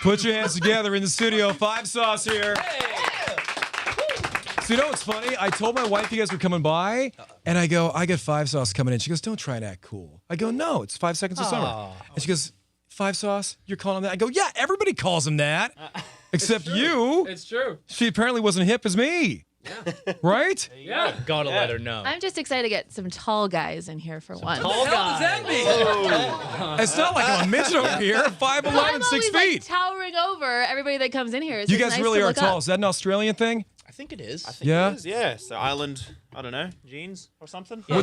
Put your hands together in the studio. 5 Sauce here. So you know what's funny? I told my wife you guys were coming by, and I go, I got 5 Sauce coming in. She goes, don't try and act cool. I go, no, it's 5 Seconds of Summer. And she goes, 5 Sauce? You're calling him that? I go, yeah, everybody calls him that. Except you. It's true. She apparently wasn't hip as me. Yeah. Right? Yeah. Gotta let her know. I'm just excited to get some tall guys in here for once. Tall What does that mean? It's not like I'm a midget over here. 5'11", I'm 6 always feet. like towering over everybody that comes in here. It's You just guys nice really to are look tall. up. Is that an Australian thing? I think it is. I think Yeah? it is, yeah. So island, I don't know, jeans or something. Yeah,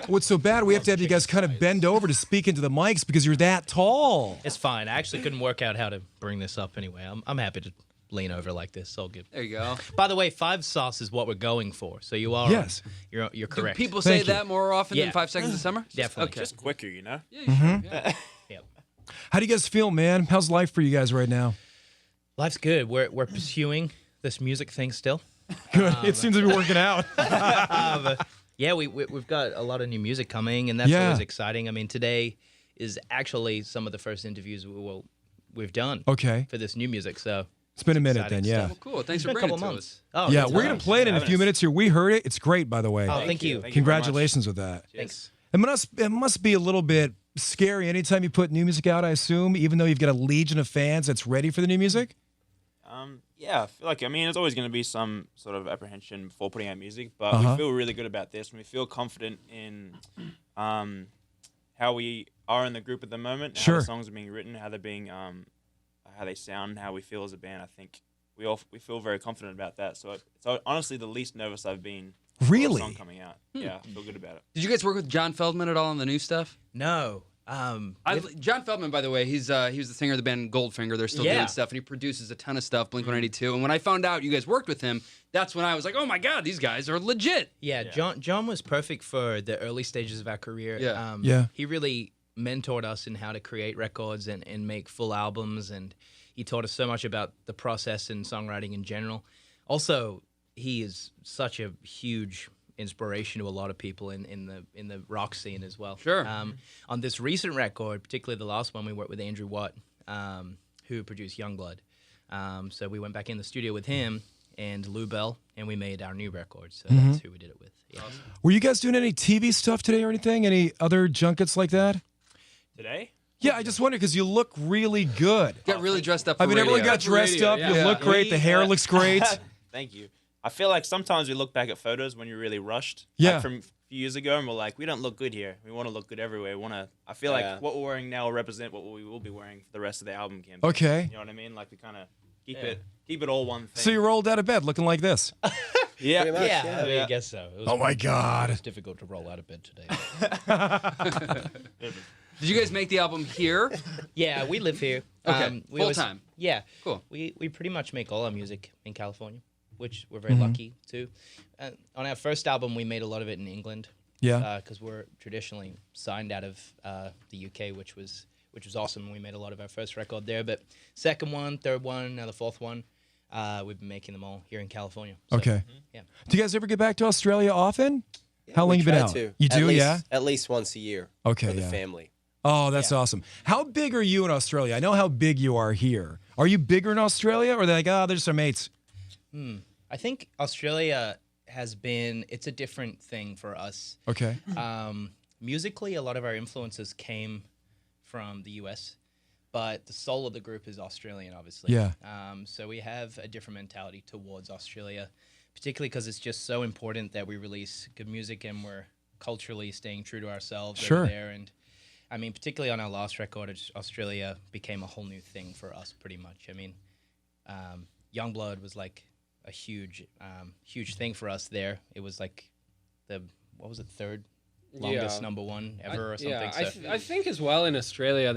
What's so bad? We have to have you guys kind of bend over to speak into the mics because you're that tall. It's fine. I actually couldn't work out how to bring this up anyway. I'm happy to lean over like this. All good. There you go. By the way, 5 Sauce is what we're going for. So you are. Yes. You're Do correct. people say Thank you. that more often Yeah. than 5 Seconds of Summer? Definitely. Okay. Just quicker, you know? Yeah, sure. Yeah. Yep. How do you guys feel, man? How's life for you guys right now? Life's good. We're pursuing this music thing still. Good. It seems to be working out. Yeah, we've got a lot of new music coming, and that's Yeah. always exciting. I mean, today is actually some of the first interviews we've done Okay. for this new music. So It's been a minute exciting then, yeah. stuff. Well, cool. Thanks for It's been a bringing couple it to months. us. Oh, Yeah, that's we're going nice. to play it in a few minutes here. We heard it. It's great, by the way. Oh, thank you. Thank you very much. Congratulations with that. Thanks. It must be a little bit scary anytime you put new music out, I assume, even though you've got a legion of fans that's ready for the new music. Yeah, I feel like, I mean, there's always going to be some sort of apprehension before putting out music, but Uh-huh. we feel really good about this, and we feel confident in how we are in the group at the moment, how Sure. the songs are being written, how they're being, how they sound, how we feel as a band. I think we feel very confident about that. So it's honestly the least nervous I've been for Really? a song coming out. Yeah, I feel good about it. Did you guys work with John Feldman at all on the new stuff? No. John Feldman, by the way, he was the singer of the band Goldfinger. They're still Yeah. doing stuff, and he produces a ton of stuff, Blink-182. And when I found out you guys worked with him, that's when I was like, oh my God, these guys are legit. Yeah, John was perfect for the early stages of our career. Yeah. Yeah. He really mentored us in how to create records and make full albums, and he taught us so much about the process and songwriting in general. Also, he is such a huge inspiration to a lot of people in the rock scene as well. Sure. On this recent record, particularly the last one, we worked with Andrew Watt, who produced Youngblood. So we went back in the studio with him and Lou Bell, and we made our new record. So that's who we did it with. Yeah. Were you guys doing any TV stuff today or anything? Any other junkets like that? Today? Yeah, I just wonder because you look really good. Got really dressed up for I mean, everyone radio. got dressed Radio, up. yeah. You Yeah. look great. The hair looks great. Thank you. I feel like sometimes we look back at photos when you're really rushed. Yeah. Like from a few years ago, and we're like, we don't look good here. We want to look good everywhere. I feel like what we're wearing now will represent what we will be wearing for the rest of the album campaign. Okay. You know what I mean? Like we kind of keep it all one thing. So you rolled out of bed looking like this. yeah. I mean, I guess so. It was Oh my God. It was difficult to roll out of bed today. Did you guys make the album here? Yeah, we live here. Okay, We always- full-time. Yeah. Cool. We pretty much make all our music in California, which we're very lucky to. On our first album, we made a lot of it in England. Yeah. Because we're traditionally signed out of the UK, which was awesome. We made a lot of our first record there. But second one, third one, now the fourth one, we've been making them all here in California. So, Okay. Yeah. Do you guys ever get back to Australia often? How long We you been try out? to. You At do, least, yeah? At least once a year. Okay, For the yeah. family. Oh, that's awesome. How big are you in Australia? I know how big you are here. Are you bigger in Australia, or are they like, they're just our mates? I think Australia it's a different thing for us. Okay. Musically, a lot of our influences came from the US, but the soul of the group is Australian, obviously. Yeah. So we have a different mentality towards Australia, particularly because it's just so important that we release good music and we're culturally staying true to ourselves Sure. over there. And I mean, particularly on our last record, Australia became a whole new thing for us, pretty much. I mean, Youngblood was like a huge thing for us there. It was like third longest number one ever or something. Yeah, So, I think as well in Australia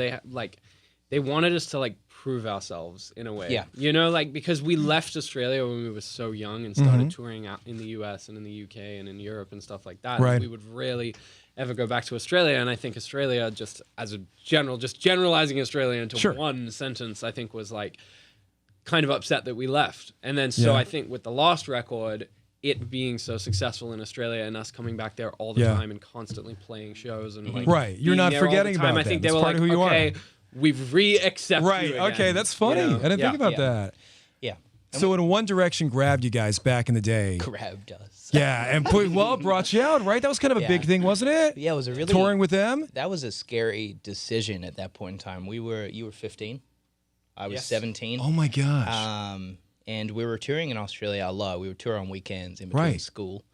they wanted us to like prove ourselves in a way. Yeah. You know, like because we left Australia when we were so young and started touring out in the US and in the UK and in Europe and stuff like that. Right. And we would rarely ever go back to Australia. And I think Australia, just as a general, just generalizing Australia into Sure. one sentence, I think was like kind of upset that we left. And then so Yeah. I think with the last record, it being so successful in Australia and us coming back there all the Yeah. time and constantly playing shows and like Right. You're being not there all the forgetting time, about I think them. they It's were part like, of who you are. okay, we've re-accepted Right. you again, Okay, that's funny. you know? I didn't think about Yeah. that. Yeah. So when One Direction grabbed you guys back in the day, Grabbed us. yeah, and brought you out, right? That was kind of a big Yeah. thing, wasn't it? Yeah, it was a really Touring with them. That was a scary decision at that point in time. You were 15. I was Yes. 17. Oh my gosh. And we were touring in Australia a lot. We would tour on weekends in between Right. school.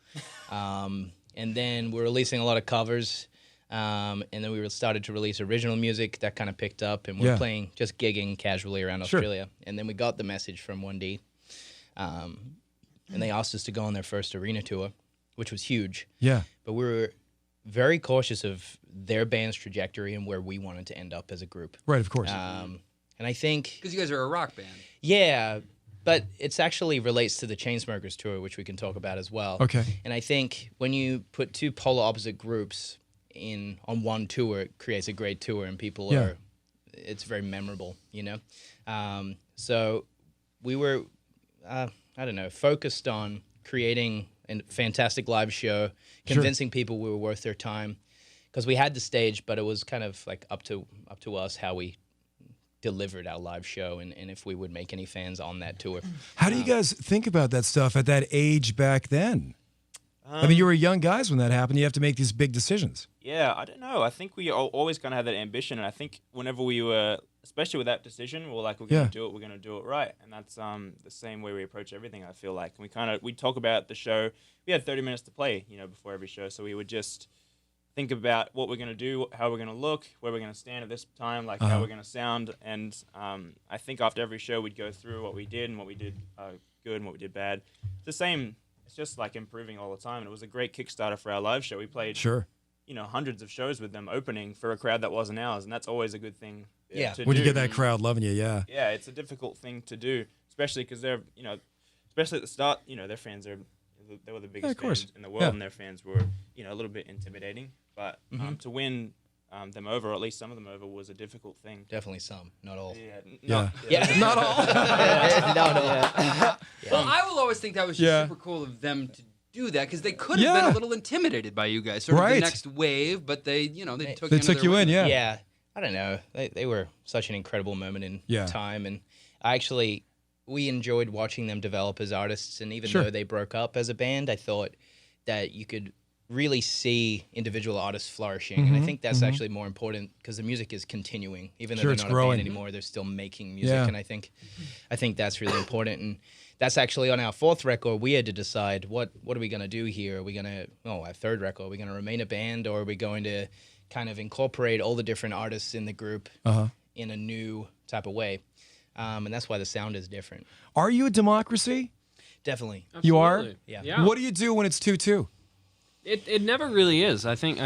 And then we were releasing a lot of covers. And then we started to release original music that kind of picked up. And we were Yeah. playing, just gigging casually around Sure. Australia. And then we got the message from 1D. And they asked us to go on their first arena tour, which was huge. Yeah. But we were very cautious of their band's trajectory and where we wanted to end up as a group. Right. Of course. And I think, Because you guys are a rock band. yeah, but it's actually relates to the Chainsmokers tour, which we can talk about as well. Okay. And I think when you put two polar opposite groups on one tour, it creates a great tour, and people Yeah. it's very memorable, you know. So we were, I don't know, focused on creating a fantastic live show, convincing people we were worth their time, because we had the stage, but it was kind of like up to us how we delivered our live show and if we would make any fans on that tour. How do you guys think about that stuff at that age back then? I mean, you were young guys when that happened. You have to make these big decisions. Yeah, I don't know. I think we always kind of had that ambition, and I think whenever we were, especially with that decision, we were like, we're going to do it, we're going to do it right, and that's the same way we approach everything. I feel like, and we talk about the show. We had 30 minutes to play, before every show, so we would just think about what we're going to do, how we're going to look, where we're going to stand at this time, like how we're going to sound, and I think after every show we'd go through what we did and what we did good and what we did bad. It's the same. It's just like improving all the time, and it was a great Kickstarter for our live show. We played hundreds of shows with them opening for a crowd that wasn't ours, and that's always a good thing to When do. you get that crowd loving you, yeah. Yeah, it's a difficult thing to do, especially because they're, especially at the start, their fans they were the biggest course. fans in the world, and their fans were, a little bit intimidating. But to win them over, or at least some of them over, was a difficult thing. Definitely some, not all. Not all. Well, I will always think that was just super cool of them to do that, because they could have been a little intimidated by you guys, sort of the next wave, but they took you in, yeah. Yeah, I don't know. They were such an incredible moment in time, and we enjoyed watching them develop as artists. And even though they broke up as a band, I thought that you could really see individual artists flourishing, and I think that's actually more important, because the music is continuing, even though they're it's not growing. a band anymore. They're still making music, and I think that's really important. And that's actually on our fourth record. We had to decide what are we going to do here. Are we going to our third record? Are we going to remain a band, or are we going to kind of incorporate all the different artists in the group in a new type of way? And that's why the sound is different. Are you a democracy? Definitely. You are? Absolutely. Yeah. What do you do when it's 2-2? It never really is. I think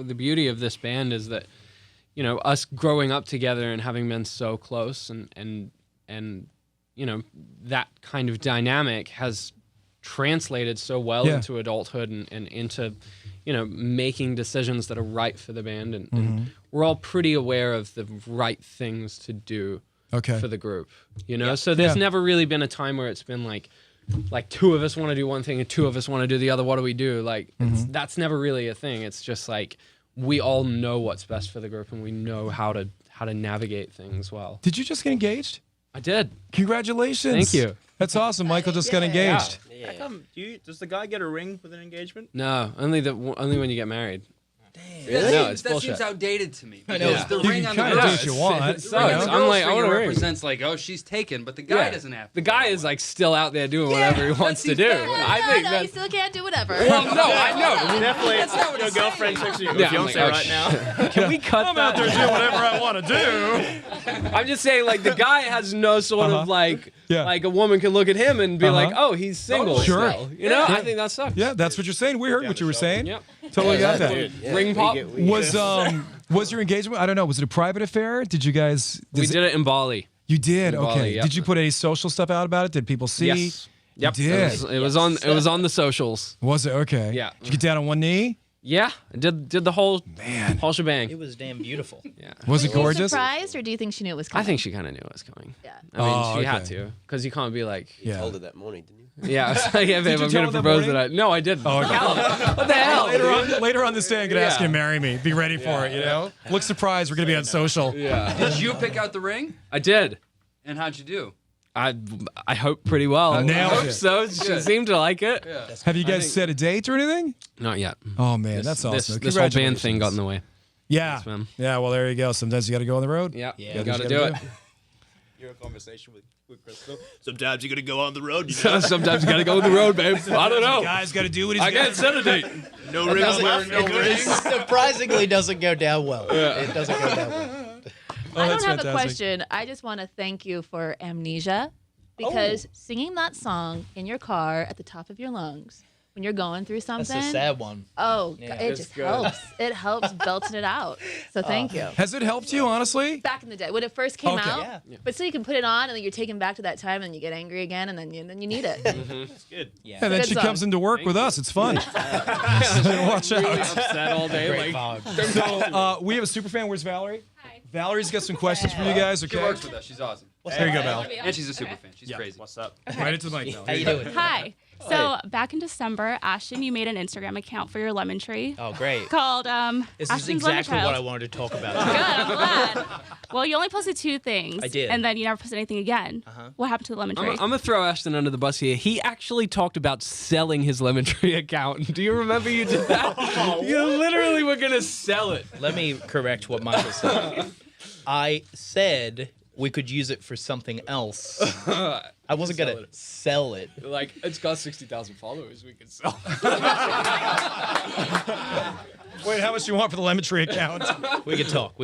the beauty of this band is that, us growing up together and having been so close and that kind of dynamic has translated so well into adulthood and into, making decisions that are right for the band. And we're all pretty aware of the right things to do for the group, So there's never really been a time where it's been like two of us want to do one thing and two of us want to do the other. What do we do? That's never really a thing. It's just like we all know what's best for the group, and we know how to navigate things well. Did you just get engaged? I did. Congratulations. Thank you. That's awesome. Michael just got engaged. How come? Does the guy get a ring with an engagement? No, only when you get married. Really? No, it's that bullshit. seems outdated to me. I know. Because the You ring can on the kinda do girl, what you want. It the sucks. ring on the I'm girl's like, I want finger a ring. represents like, oh, she's taken, but the guy doesn't have to. The guy is like still out there doing whatever he wants to do. I think no, that. you still can't do whatever. Well, no, I know. Definitely, That's not what your it's girlfriend saying. texting your Yeah, I'm fiance like, oh, right now. Can we cut that? doing whatever I want to do. I'm just saying, like, the guy has no sort of like a woman can look at him and be like, oh, he's single. Sure. Still. You know, I think that sucks. Yeah, that's what you're saying. We heard what you were saying. Yep. Totally got that. Ring pop. Was your engagement? I don't know. Was it a private affair? Did you guys? We did it in Bali. You did. In Okay. Bali, yep. Did you put any social stuff out about it? Did people see? Yes. Yep. You did. It was on the socials. Was it okay? Yeah. Did you get down on one knee? Yeah. I did the whole shebang. It was damn beautiful. Yeah. Was it Were you gorgeous? surprised, or do you think she knew it was coming? I think she kind of knew it was coming. Yeah. I mean, Oh, she had okay. to, because you can't be like, Yeah. Told her that morning, didn't you? Yeah, I was like, yeah, babe, you I'm tell gonna him that propose morning? tonight. No, I didn't. Oh, okay. What the hell? Later on this day, I'm gonna ask you to marry me. Be ready for it. You know, look surprised. We're gonna be on social. Yeah, Did you pick out the ring? I did. And how'd you do? I hope pretty well. Nailed I hope it. so. She seemed to like it. Yeah. Have you guys set a date or anything? Not yet. Oh man, that's awesome. This whole band thing got in the way. Yeah. Yes, man. Yeah. Well, there you go. Sometimes you got to go on the road. Yeah, Yeah. you gotta do it. Your conversation with Crystal. Sometimes you gotta go on the road. You Sometimes you gotta go on the road, babe. I don't know. Guy's got to do what he's I got can't set a date. no rings left. No rings. Surprisingly, doesn't go down well. It doesn't go down well. I that's don't have fantastic. a question. I just want to thank you for Amnesia because singing that song in your car at the top of your lungs when you're going through something. That's a sad one. Oh, Yeah. it It's just good. helps. It helps belting it out. So thank you. Has it helped you, honestly? Back in the day when it first came Okay. out, but so you can put it on and then you're taken back to that time and you get angry again and then you need it. It's good. Yeah. And then Good she song. comes into work with us. It's fun. Watch Really out. upset all day. Great Like, vibe. So we have a super fan. Where's Valerie? Hi. Valorie's got some questions for you guys. She Okay. works with us. She's awesome. There you go, Val. And she's a super fan. She's crazy. What's up? Right into the mic, Val. How you doing? Hi. So back in December, Ashton, you made an Instagram account for your lemon tree Oh, great. called This is Ashton's Lemon exactly what I Child. wanted to talk about. Good, I'm glad. Well, you only posted 2 things. I did. And then you never posted anything again. What happened to the lemon tree? I'm gonna throw Ashton under the bus here. He actually talked about selling his Lemon Tree account. Do you remember you did that? You literally were gonna sell it. Let me correct what Michael said. I said we could use it for something else. I wasn't going to sell it. Like, it's got 60,000 followers. We could sell. Wait, how much do you want for the lemon tree account? We could talk.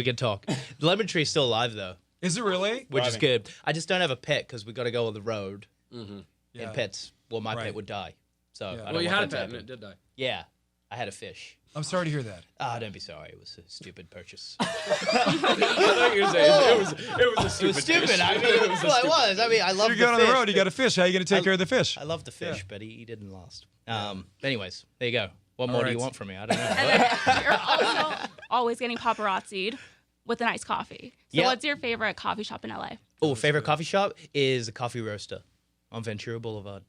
The lemon tree is still alive, though, Is it really? which is good. I just don't have a pet because we got to go on the road. Yeah. And pets, well, my Right. pet would die. So I don't Well, you want had a that to pet and happen. it did die. Yeah, I had a fish. I'm sorry to hear that. Don't be sorry. It was a stupid purchase. I thought you were saying it was a stupid It was stupid. dish. I mean, well, it was. I mean, I love You're the going on the fish. road. You got a fish. How are you going to take care of the fish? I love the fish, but he didn't last. Anyways, there you go. What more do you right. want from me? I don't know. And then you're also always getting paparazzi'd with a nice coffee. So Yeah. what's your favorite coffee shop in LA? Oh, favorite coffee shop is a Coffee Roaster on Ventura Boulevard.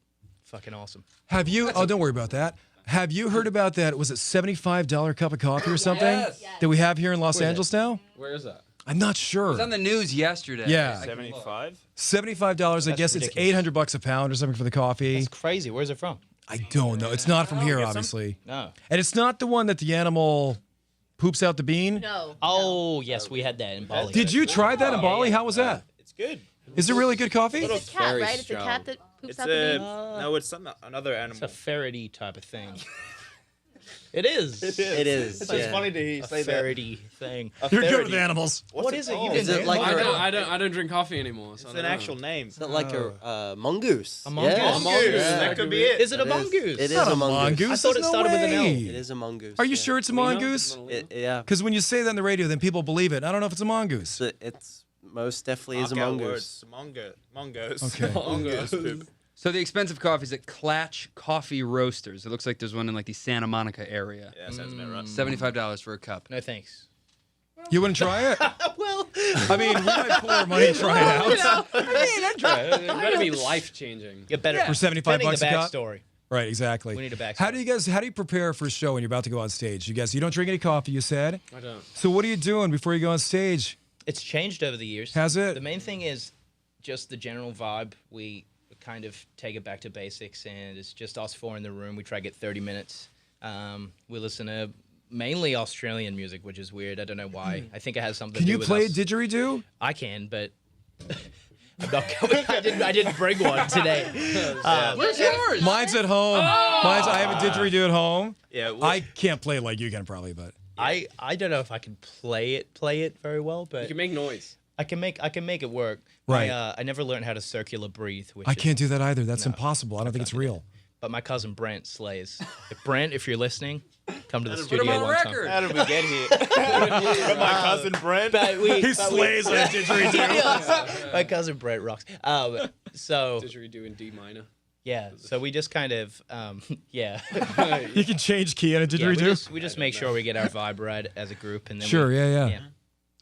Fucking awesome. Have you? Oh, don't worry about that. Have you heard about that? Was it $75 cup of coffee or something Yes. that we have here in Los Angeles now? Where is that? I'm not It sure. was on the news yesterday. Yeah. I can look. 75. $75. I guess ridiculous. it's $800 a pound or something for the coffee. It's crazy. Where's it from? I don't know. It's not from here, obviously. No. And it's not the one that the animal poops out the bean. No. Oh, yes, we had that in Bali. Did you try that in Bali? How was that? It's good. Is it really good coffee? It's a cat, very right? It's a strong. cat that poops It's out the a beans. no. It's another It's a animal. ferrety type of thing. It is. It is, It's yeah. funny to hear you A say that. ferrety thing. You're good with animals. What is it? You Is didn't it like I don't drink coffee anymore. So It's I an don't actual name. Is that like a mongoose? A mongoose? Yeah. A mongoose. Yeah. That could be it. Is it a It is. mongoose? It is Not a a mongoose. I thought it There's no started with an L. way. It is a mongoose. Are you yeah. sure it's a mongoose? Yeah. Because when you say that on the radio, then people believe it. I don't know if it's a mongoose. It's most definitely is a Knockout mongoose. words. Mongos. Okay. Mongos poop. So the expensive coffees at Clatch Coffee Roasters. It looks like there's one in like the Santa Monica area. Yeah, sounds about right. $75 for a cup. No thanks. You wouldn't try it? Well, I mean, we might pour our money to try it out. It better be life changing. get better. For 75 Depending bucks the a cup? backstory. Right, exactly. We need a backstory. How do you prepare for a show when you're about to go on stage? You don't drink any coffee, you said. I don't. So what are you doing before you go on stage? It's changed over the years. Has it? The main thing is just the general vibe. We kind of take it back to basics, and it's just us four in the room. We try to get 30 minutes. We listen to mainly Australian music, which is weird. I don't know why. I think it has something Can to do you with play us. didgeridoo? I can, but I'm not coming. I didn't bring one today. Where's yours? Mine's at home. I have a didgeridoo at home. Yeah, I can't play it like you can probably, but I don't know if I can play it very well, but You can make noise. I can make it work. Right. I never learned how to circular breathe. Which I is- can't do that either. That's impossible. I don't think it's real. But my cousin Brent slays. Brent, if you're listening, come to the Put studio them on one record. time. How did we get here? From my cousin Brent. But we, He slays on a didgeridoo. my cousin Brent rocks. So Didgeridoo in D minor. yeah, so we just kind of yeah. You can change key on a Yeah, didgeridoo. we just make sure we get our vibe right as a group, and then Sure, we, yeah.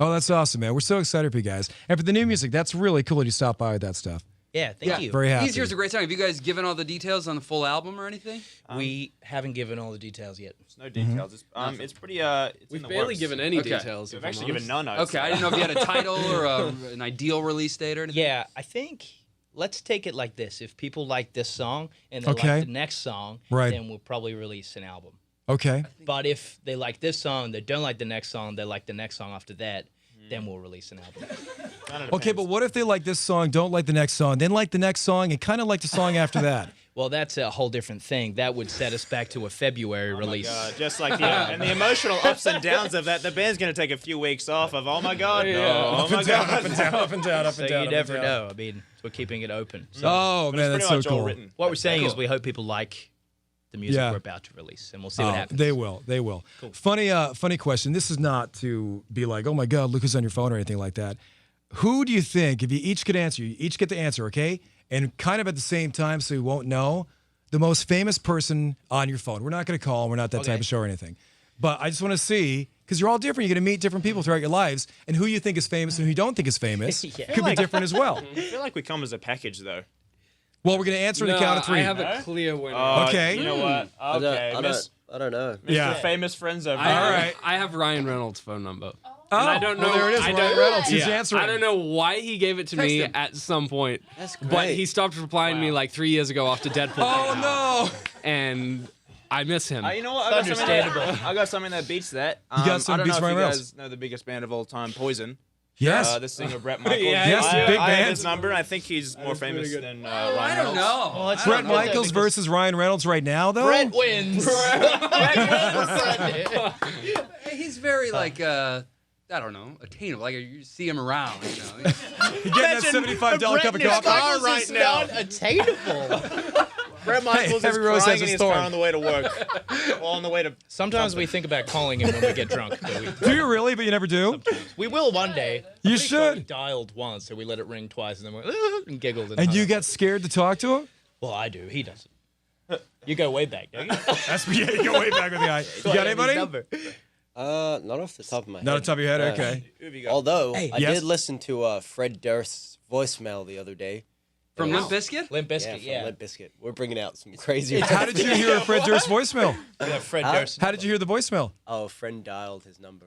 Oh, that's awesome, man. We're so excited for you guys. And for the new music, that's really cool that you stopped by with that stuff. Yeah, thank you. Very happy. Easier's a great song. Have you guys given all the details on the full album or anything? We haven't given all the details yet. There's no details. It's pretty. It's We've in the barely works. given any Okay. details. We've if I'm actually honest. given none. Okay, I didn't know if you had a title or an ideal release date or anything. Yeah, I think let's take it like this. If people like this song and they Okay. like the next song, Right. then we'll probably release an album. Okay. But if they like this song, they don't like the next song, they like the next song after that, then we'll release an album. Okay, but what if they like this song, don't like the next song, then like the next song, and kind of like the song after that? Well, that's a whole different thing. That would set us back to a February release. Just like and the emotional ups and downs of that, the band's gonna take a few weeks off of. Oh my god, no! Oh my god, up and down, up and down, up So and down. you up never and down. know. I mean, we're keeping it open. So Oh man, that's pretty so much all cool. written. what we're saying is we hope people like the music Yeah. we're about to release, and we'll see what happens. They will. They will. Funny question. This is not to be like, oh my God, look who's on your phone or anything like that. Who do you think, if you each could answer, you each get the answer, okay? And kind of at the same time, so you won't know, the most famous person on your phone. We're not going to call. We're not that type of show or anything. But I just want to see, because you're all different. You're going to meet different people throughout your lives, and who you think is famous and who you don't think is famous could be different as well. I feel like we come as a package though. Well, we're going to answer in the count of three. I have a clear winner. Okay. You know what? Okay, I don't know. Mr. Yeah. Famous friends over I here. have, I have Ryan Reynolds' phone number. Oh, And I don't know. well, there it is. I Ryan don't- Reynolds. He's yeah. answering. I don't know why he gave it to Text me him. at some point. That's But great. he stopped replying to me like 3 years ago after Deadpool. Oh, came out. no. And I miss him. You know what? I got something that beats that. You got something I don't beats know if Ryan you Reynolds? guys know the biggest band of all time, Poison. Yes. The singer Brett Michaels. Yes, I, big I have band. his number. I think he's more famous than Ryan I Reynolds. don't know. Well, it's Brett not good Michaels because versus Ryan Reynolds right now, though? Brett wins. He's very like I don't know, attainable. Like you see him around. You know. He getting that $75 cup of coffee. right now. Attainable. Brett Michaels every is rose crying has a in his storm. car on the way to work. Or on the way to... Sometimes we think about calling him when we get drunk. But Do you really? But you never do? we will one day. You We should. dialed once, so we let it ring twice, and then we and giggled. And you get scared to talk to him? Well, I do. He doesn't. You go way back, don't you? That's yeah, you go way back with the eye. You got anybody? Not off the top of my head. Not on top of your head? Okay. Who have you got? Although, I Yes? did listen to Fred Durst's voicemail the other day. From Limp Bizkit? Limp Yeah, Bizkit, from yeah. Limp Bizkit. We're bringing out some crazy... How did you hear Fred Durst's voicemail? Yeah, Fred Durst. How did you hear the voicemail? Oh, a friend dialed his number.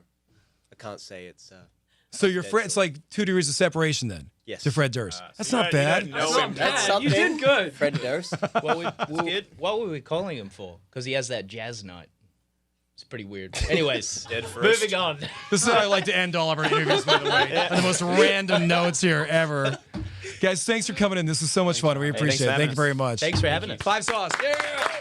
I can't say it's... So your friend, it's like 2 degrees of separation then? Yes. To Fred Durst. That's You not don't bad. know him. That's You something. did good. Fred Durst? What were we calling him for? Because he has that jazz night. It's pretty weird. Anyways, Dead first. moving on. This is how I like to end all of our interviews, by the way. On the most random notes here ever. Guys, thanks for coming in. This was so much fun. We appreciate it. for having Thank you us. very much. Thanks for having us. 5 sauce. Yeah.